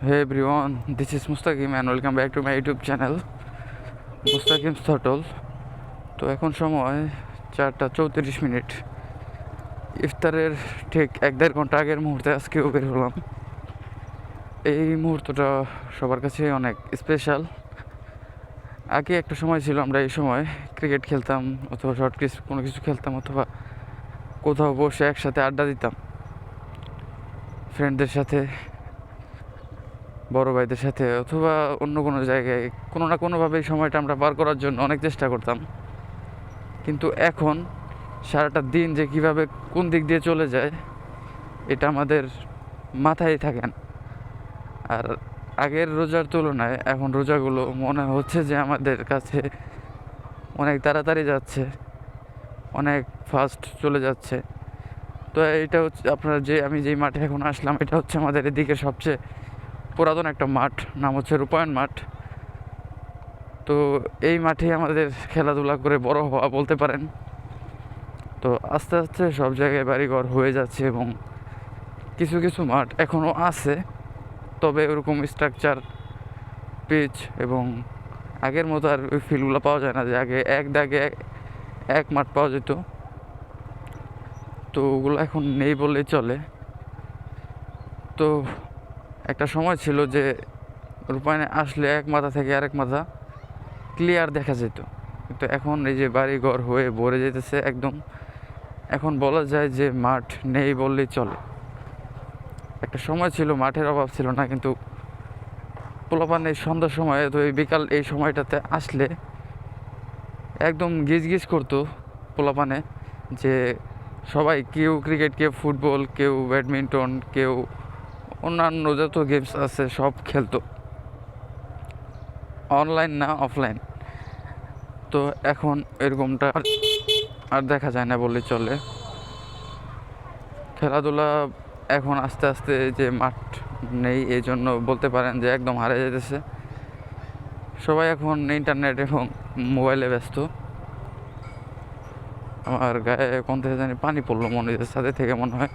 Hey everyone, this is Mustaqim and welcome back to my YouTube channel Mustaqim's Turtle. তো এখন সময় 4:34। ইফতারের ঠিক 1-1.5 ঘন্টা আগের মুহূর্তে আজকেও বের হলাম। এই মুহূর্তটা সবার কাছে অনেক স্পেশাল। আগে একটা সময় ছিল আমরা এই সময় ক্রিকেট খেলতাম অথবা শর্ট কোনো কিছু খেলতাম অথবা কোথাও বসে একসাথে আড্ডা দিতাম ফ্রেন্ডদের সাথে, বড় ভাইদের সাথে অথবা অন্য কোনো জায়গায় কোনো না কোনোভাবে এই সময়টা আমরা পার করার জন্য অনেক চেষ্টা করতাম। কিন্তু এখন সারাটা দিন যে কীভাবে কোন দিক দিয়ে চলে যায় এটা আমাদের মাথায় থাকে না। আর আগের রোজার তুলনায় এখন রোজাগুলো মনে হচ্ছে যে আমাদের কাছে অনেক তাড়াতাড়ি যাচ্ছে, অনেক ফাস্ট চলে যাচ্ছে। তো এটা হচ্ছে আমি যেই মাঠে এখন আসলাম, এটা হচ্ছে আমাদের এদিকে সবচেয়ে পুরাতন একটা মাঠ, নাম হচ্ছে রূপায়ণ মাঠ। তো এই মাঠে আমাদের খেলাধুলা করে বড় হওয়া বলতে পারেন। তো আস্তে আস্তে সব জায়গায় বাড়িঘর হয়ে যাচ্ছে এবং কিছু কিছু মাঠ এখনও আছে, তবে ওরকম স্ট্রাকচার, পিচ এবং আগের মতো আর ওই ফিলগুলো পাওয়া যায় না যে আগে এক দাগে এক মাঠ পাওয়া যেত। তো ওগুলো এখন নেই বললেই চলে। তো একটা সময় ছিল যে রূপায়ণে আসলে এক মাথা থেকে আরেক মাথা ক্লিয়ার দেখা যেত, কিন্তু এখন এই যে বাড়িঘর হয়ে ভরে যেতেছে একদম, এখন বলা যায় যে মাঠ নেই বললেই চলে। একটা সময় ছিল মাঠের অভাব ছিল না, কিন্তু পোলাপান এই সন্ধ্যার সময়, তো এই বিকাল এই সময়টাতে আসলে একদম গিজ গিজ করতো পোলাপানে, যে সবাই কেউ ক্রিকেট, কেউ ফুটবল, কেউ ব্যাডমিন্টন, কেউ অন্যান্য যত গেমস আছে সব খেলতো, অনলাইন না অফলাইন। তো এখন এরকমটা আর দেখা যায় না বললেই চলে। খেলাধুলা এখন আস্তে আস্তে যে মাঠ নেই, এই জন্য বলতে পারেন যে একদম হারিয়ে যেতেছে। সবাই এখন ইন্টারনেট এবং মোবাইলে ব্যস্ত। আমার গায়ে কোন থেকে জানি পানি পড়লো মনে হচ্ছে, ছাদে থেকে মনে হয়।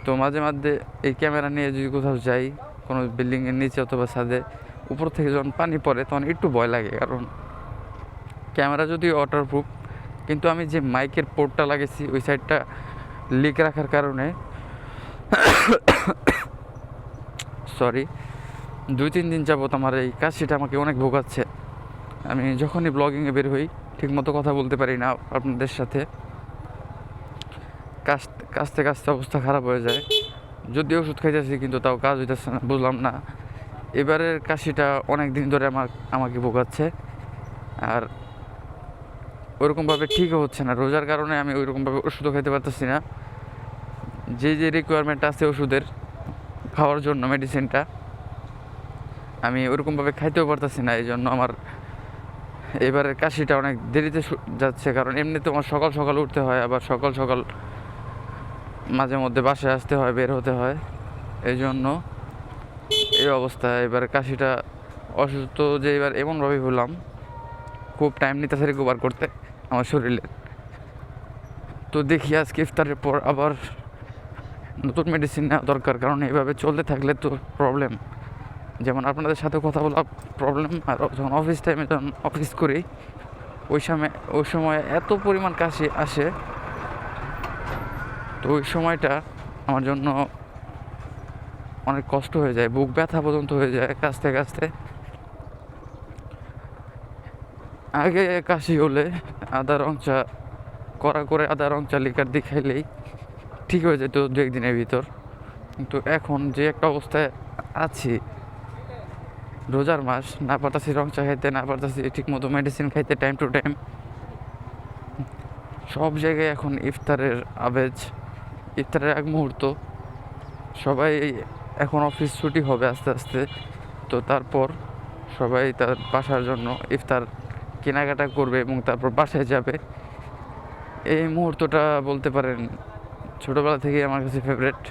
তো মাঝে মাঝে এই ক্যামেরা নিয়ে যদি কোথাও যাই, কোনো বিল্ডিংয়ের নিচে অথবা ছাদে, উপর থেকে যখন পানি পড়ে তখন একটু ভয় লাগে, কারণ ক্যামেরা যদিও ওয়াটারপ্রুফ, কিন্তু আমি যে মাইকের পোর্টটা লাগিয়েছি ওই সাইডটা লিক রাখার কারণে সরি 2-3 দিন যাবত আমার এই কাশিটা আমাকে অনেক ভোগাচ্ছে। আমি যখনই ব্লগিংয়ে বের হই ঠিকমতো কথা বলতে পারি না আপনাদের সাথে, কাশতে কাশতে অবস্থা খারাপ হয়ে যায়। যদি ওষুধ খাইতেছি কিন্তু তাও কাজ হইতেছে না, বুঝলাম না। এবারের কাশিটা অনেক দিন ধরে আমাকে ভোগাচ্ছে, আর ওরকমভাবে ঠিকও হচ্ছে না। রোজার কারণে আমি ওইরকমভাবে ওষুধও খাইতে পারতেছি না, যে রিকোয়ারমেন্ট আছে ওষুধের খাওয়ার জন্য, মেডিসিনটা আমি ওরকমভাবে খাইতেও পারতেছি না। এই জন্য আমার এবারের কাশিটা অনেক দেরিতে যাচ্ছে, কারণ এমনিতে আমার সকাল সকাল উঠতে হয়, আবার সকাল সকাল মাঝে মধ্যে বাসায় আসতে হয়, বের হতে হয়। এই জন্য এই অবস্থা। এবার কাশিটা অসুস্থ যে এবার এমনভাবেই হলাম, খুব টাইম নিতেছে রিকভার করতে আমার শরীরে। তো দেখি আজকে ইফতারের পর আবার নতুন মেডিসিন নেওয়া দরকার, কারণ এইভাবে চলতে থাকলে তো প্রবলেম। যেমন আপনাদের সাথে কথা বলা প্রবলেম, আর যখন অফিস টাইমে যখন অফিস করি ওই সময় এত পরিমাণ কাশি আসে, তো ওই সময়টা আমার জন্য অনেক কষ্ট হয়ে যায়, বুক ব্যথা পর্যন্ত হয়ে যায় কাশতে কাশতে। আগে কাশি হলে আদা রং চা কড়া করে আদা রং চা লিকার দিয়ে খাইলেই ঠিক হয়ে যেত 2-1 দিনের ভিতর। কিন্তু এখন যে একটা অবস্থায় আছি, রোজার মাস, না পারতাছি রং চা খাইতে, না পারতাছি ঠিক মতো মেডিসিন খাইতে টাইম টু টাইম। সব জায়গায় এখন ইফতারের আবেজ, ইফতারের এক মুহূর্ত। সবাই এখন অফিস ছুটি হবে আস্তে আস্তে, তো তারপর সবাই তার বাসার জন্য ইফতার কেনাকাটা করবে এবং তারপর বাসায় যাবে। এই মুহূর্তটা বলতে পারেন ছোটোবেলা থেকেই আমার কাছে ফেভারেট।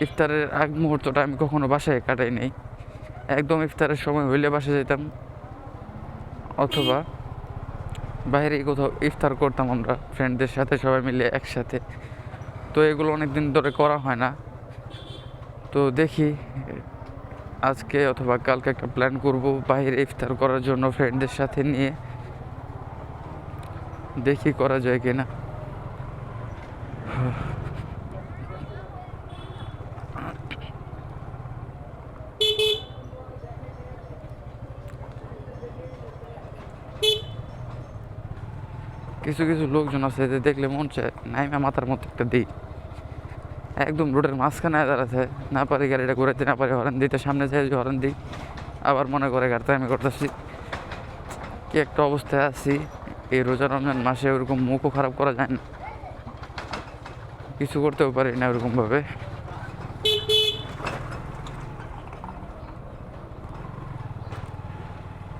ইফতারের আগ মুহূর্তটা আমি কখনো বাসায় কাটাই নেই, একদম ইফতারের সময় হইলে বাসায় যেতাম অথবা বাইরে কোথাও ইফতার করতাম আমরা ফ্রেন্ডদের সাথে সবাই মিলে একসাথে। তো এগুলো অনেক দিন ধরে করা হয় না। তো দেখি আজকে অথবা কালকে একটা প্ল্যান করব বাইরে ইফতার করার জন্য ফ্রেন্ডদের সাথে নিয়ে, দেখি করা যায় কিনা। কিছু কিছু লোকজন আছে যে দেখলে মন চায় নাইমা মাথার মতো একটা দিই, একদম রোডের মাঝখানে দাঁড়াচ্ছে, না পারি গাড়িটা ঘুরাইতে, না পারি হরেন দিতে, সামনে যাই হরেন দিই, আবার মনে করে গাড়িতে আমি করতেছি। কি একটা অবস্থায় আছি এই রোজা রমজান মাসে, ওরকম মুখও খারাপ করা যায় না, কিছু করতেও পারি না ওরকমভাবে।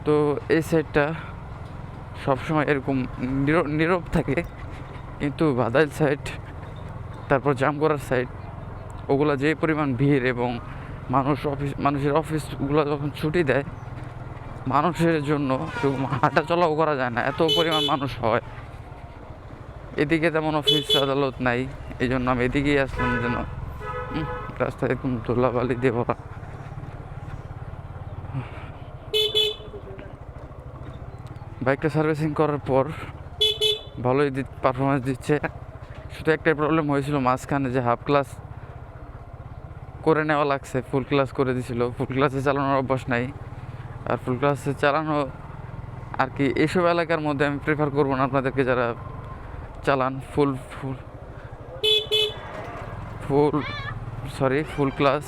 তো এই সাইডটা সবসময় এরকম নীরব থাকে, কিন্তু বাদাইল সাইড, তারপর জাম করার সাইড, ওগুলা যে পরিমাণ ভিড় এবং মানুষের অফিসগুলো যখন ছুটি দেয়, মানুষের জন্য হাঁটা চলাও করা যায় না, এত পরিমাণ মানুষ হয়। এদিকে তেমন অফিস আদালত নাই, এই জন্য আমি এদিকেই আসলাম, যেন রাস্তায় একদম ধুলাবালি দিয়ে ভরা। বাইকটা সার্ভিসিং করার পর ভালোই পারফরমেন্স দিচ্ছে, শুধু একটাই প্রবলেম হয়েছিল মাঝখানে, যে হাফ ক্লাস করে নেওয়া লাগছে, ফুল ক্লাস করে দিছিল। ফুল ক্লাসে চালানোর অভ্যাস নাই, আর ফুল ক্লাসে চালানো আর কি এইসব এলাকার মধ্যে আমি প্রেফার করবো না আপনাদেরকে, যারা চালান ফুল ফুল ফুল ফুল ক্লাস।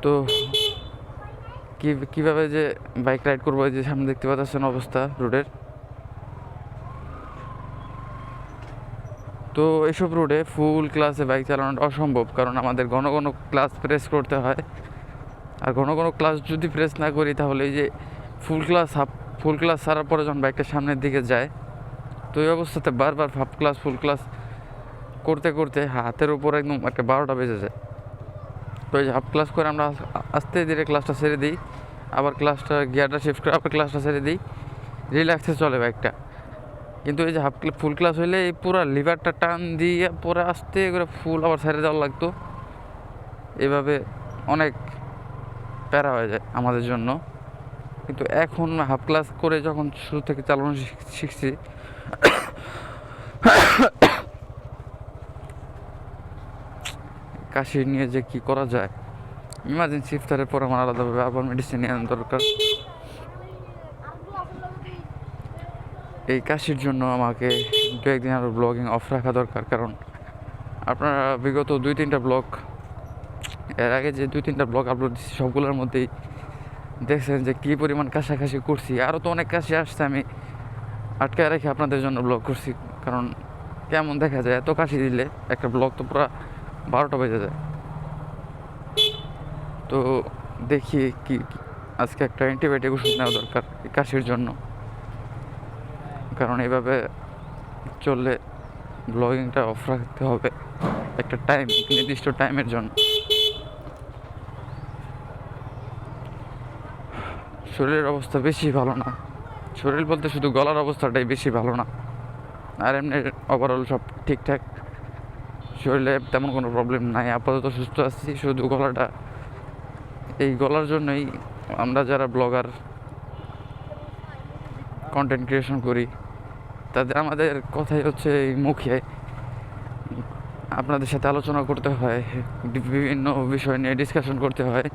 তো কীভাবে যে বাইক রাইড করবো, যে সামনে দেখতে পাচ্ছেন অবস্থা রোডের, তো এসব রোডে ফুল ক্লাসে বাইক চালানোটা অসম্ভব, কারণ আমাদের ঘন ঘন ক্লাস প্রেস করতে হয়, আর ঘন ঘন ক্লাস যদি প্রেস না করি তাহলে এই যে ফুল ক্লাস ছাড়ার পরে যখন বাইকটা সামনের দিকে যায়, তো এই অবস্থাতে বারবার হাফ ক্লাস ফুল ক্লাস করতে করতে হাতের উপর একদম একটা 12টা বেজে যায়। তো এই যে হাফ ক্লাস করে আমরা আস্তে ধীরে ক্লাসটা ছেড়ে দিই, আবার গিয়ারটা শিফট করে আবার ক্লাসটা ছেড়ে দিই, রিল্যাক্সে চলে বাইকটা। কিন্তু এই যে ফুল ক্লাস হইলে এই পুরো লিভারটা টান দিয়ে পুরো আস্তে করে ফুল আবার ছেড়ে দেওয়া লাগতো, এভাবে অনেক প্যারা হয়ে যায় আমাদের জন্য। কিন্তু এখন হাফ ক্লাস করে যখন শুরু থেকে চালানো শিখছি, কাশি নিয়ে যে কি করা যায়, ইমার্জেন্সি ইফতারের পর আমার আলাদাভাবে আবার মেডিসিন নেওয়া দরকার। এই কাশির জন্য আমাকে 2-1 দিন আরও ব্লগিং অফ রাখা দরকার, কারণ আপনারা বিগত 2-3টা ব্লগ, এর আগে যে 2-3টা ব্লগ আপলোড দিচ্ছি সবগুলোর মধ্যেই দেখছেন যে কী পরিমাণ কাশাকাশি করছি। আরও তো অনেক কাশি আসছে, আমি আটকায় রেখে আপনাদের জন্য ব্লগ করছি, কারণ কেমন দেখা যায় এত কাশি দিলে একটা ব্লগ তো পুরো 12টা বেজে যায়। তো দেখি কি আজকে একটা অ্যান্টিবায়োটিক ওষুধ নেওয়া দরকার কাশির জন্য, কারণ এইভাবে চললে ব্লগিংটা অফ রাখতে হবে একটা নির্দিষ্ট টাইমের জন্য। শরীরের অবস্থা বেশি ভালো না, শরীর বলতে শুধু গলার অবস্থাটাই বেশি ভালো না, আর এমনি ওভারঅল সব ঠিকঠাক, শরীরে তেমন কোনো প্রবলেম নাই, আপাতত সুস্থ আছি। শুধু গলাটা, এই গলার জন্যই আমরা যারা ব্লগার কন্টেন্ট ক্রিয়েশন করি, আমাদের কথাই হচ্ছে এই মুখে আপনাদের সাথে আলোচনা করতে হয়, বিভিন্ন বিষয় নিয়ে ডিসকাশন করতে হয়।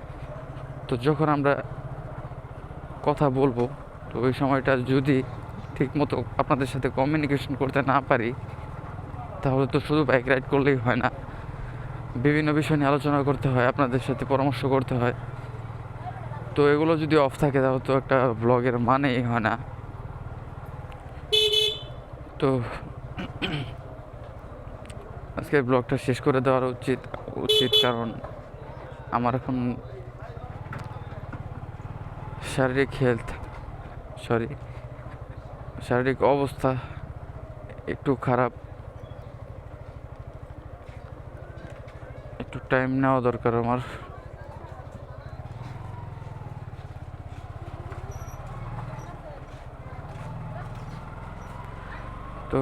তো যখন আমরা কথা বলবো, তো ওই সময়টা যদি ঠিকমতো আপনাদের সাথে কমিউনিকেশন করতে না পারি, তাহলে তো শুধু বাইক রাইড করলেই হয় না, বিভিন্ন বিষয় নিয়ে আলোচনা করতে হয়, আপনাদের সাথে পরামর্শ করতে হয়। তো এগুলো যদি অফ থাকে তাহলে তো একটা ব্লগের মানেই হয় না। তো আজকে ব্লগটা শেষ করে দেওয়ার উচিত, কারণ আমার এখন শারীরিক অবস্থা একটু খারাপ, একটু টাইম নেওয়া দরকার আমার। তো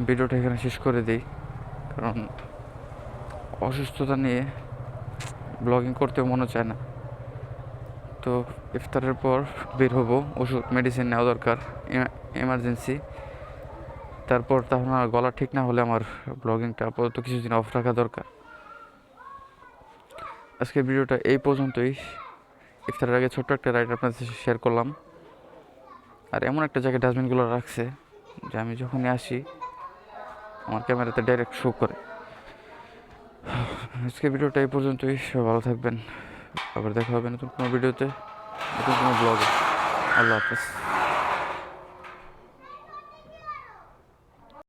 ভিডিওটা এখানে শেষ করে দিই, কারণ অসুস্থতা নিয়ে ব্লগিং করতেও মনে চায় না। তো ইফতারের পর বের হব, ওষুধ মেডিসিন নেওয়া দরকার, এমার্জেন্সি। তারপর তখন আর গলা ঠিক না হলে আমার ব্লগিংটা আপাতত কিছুদিন অফ রাখা দরকার। আজকের ভিডিওটা এই পর্যন্তই। ইফতারের আগে ছোট্ট একটা রাইড আপনাদের সাথে শেয়ার করলাম। আর এমন একটা জায়গায় ডাস্টবিনগুলো রাখছে যে আমি যখনই আসি আমার ক্যামেরাতে ডাইরেক্ট শো করে। আজকের ভিডিওটা এই পর্যন্তই। সবাই ভালো থাকবেন, আবার দেখা হবে নতুন কোনো ভিডিওতে, নতুন কোনো ব্লগে। আল্লাহ হাফেজ।